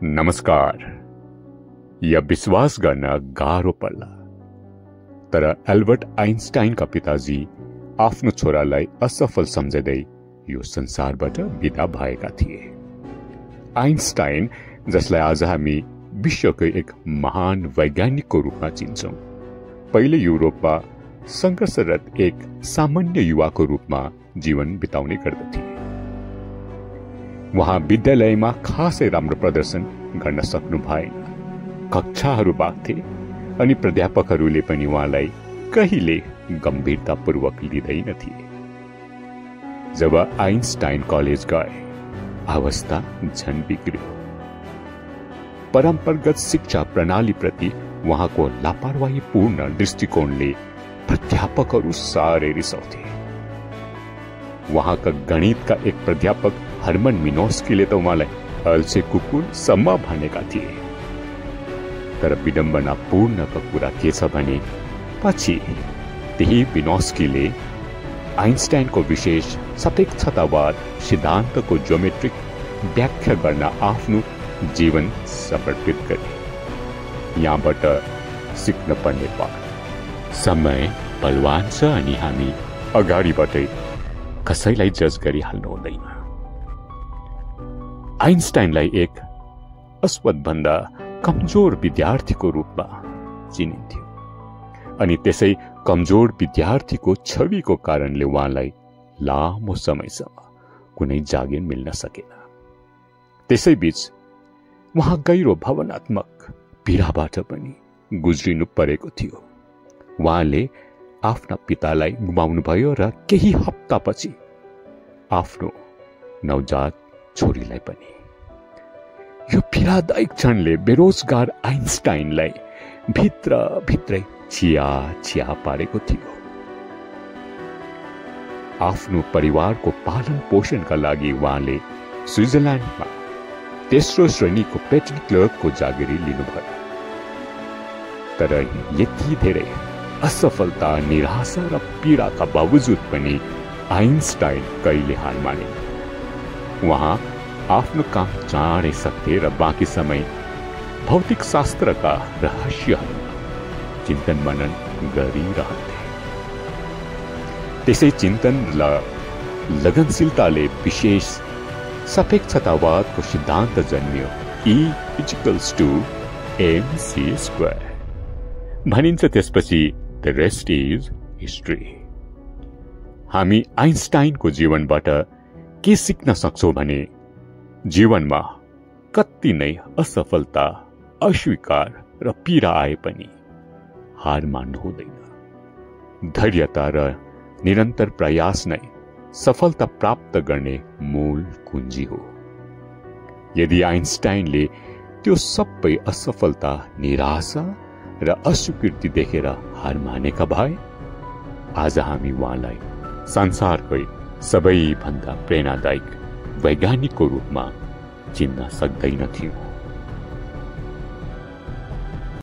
नमस्कार। यह विश्वास गर्न गाह्रो पर्ला, तर एल्बर्ट आइन्स्टाइनका पिताजी आफ्नो छोरालाई असफल सम्झदै यो संसारबाट बिदा भएका थिए। आइन्स्टाइन, जसलाई आज हामी विश्वकै एक महान वैज्ञानिकको रूपमा चिन्छौं, पहिले युरोपमा संघर्षरत एक सामान्य युवाको रूपमा जीवन बिताउने गर्दथे। उहाँ विद्यालयमा खासै राम्रो प्रदर्शन गर्न सक्नु भएन। कक्षाहरू बाँड्थे अनि प्राध्यापकहरूले पनि उहाँलाई कहिले गम्भीरतापूर्वक लिँदैनथे। जब आइन्स्टाइन कलेज गए, अवस्था झन बिग्रियो। परम्परागत शिक्षा प्रणालीप्रति उहाँको लापरवाहीपूर्ण दृष्टिकोणले प्राध्यापकहरू साह्रै रिसाउँथे। उहाँका गणितका एक प्राध्यापक हर्मन मिनोस्कीले त उहाँलाई अल्छे कुकुरसम्म भनेका थिए। तर विडम्बनापूर्णको कुरा के छ भने, पछि त्यही मिनोस्कीले आइन्स्टाइनको विशेष सापेक्षतावाद सिद्धान्तको ज्योमेट्रिक व्याख्या गर्न आफ्नो जीवन समर्पित गरे। यहाँबाट सिक्न पर्ने पाठ, समय बलवान छ अनि हामी अगाडिबाटै कसैलाई जज गरिहाल्नु हुँदैन। आइन्स्टाइनलाई एक अश्वत्थभन्दा कमजोर विद्यार्थीको रूपमा चिनिन्थ्यो अनि त्यसै कमजोर विद्यार्थीको छविको कारणले उहाँलाई लामो समयसम्म कुनै जागिर मिल्न सकेन। त्यसैबीच उहाँ गहिरो भावनात्मक पीडाबाट पनि गुज्रिनु परेको थियो। उहाँले आफ्ना पितालाई गुमाउनुभयो र केही हप्तापछि आफ्नो नवजात छोरीलाई पनि। यो पीडादायक क्षणले बेरोजगार आइन्स्टाइनलाई भित्रै चिया पारेको थियो। आफ्नो परिवारको पालन पोषणका लागि उहाँले स्विजरल्यान्डमा तेस्रो श्रेणीको पेटी क्लर्कको जागिरी लिनुभयो। तर यति धेरै असफलता, निराशा र पीडाका बावजुद पनि आइन्स्टाइन कहिले हार मानेन। उहाँ आफ्नो काम चाँडै सक्थे र बाँकी समय भौतिक शास्त्रका रहस्यहरूमा चिन्तन मनन गरिरहन्थे। त्यसै चिन्तन र लगनशीलताले विशेष सापेक्षतावादको सिद्धान्त जन्मियो। E=mc²। भनिन्छ त्यसपछि द रेस्ट इज हिस्ट्री। हामी आइन्स्टाइनको जीवनबाट के सिक्न सक्छौं भने, जीवनमा कति नै असफलता, अस्वीकार र पीडा आए पनि हार मान्नु हुँदैन। धैर्यता र निरन्तर प्रयास नै सफलता प्राप्त गर्ने मूल कुञ्जी हो। यदि आइन्स्टाइनले त्यो सबै असफलता, निराशा र अस्वीकृति देखेर हार मानेका भए, आज हामी उहाँलाई संसारकै सबैभन्दा प्रेरणादायक वैज्ञानिकको रूपमा चिन्न सक्दैनथ्यौं।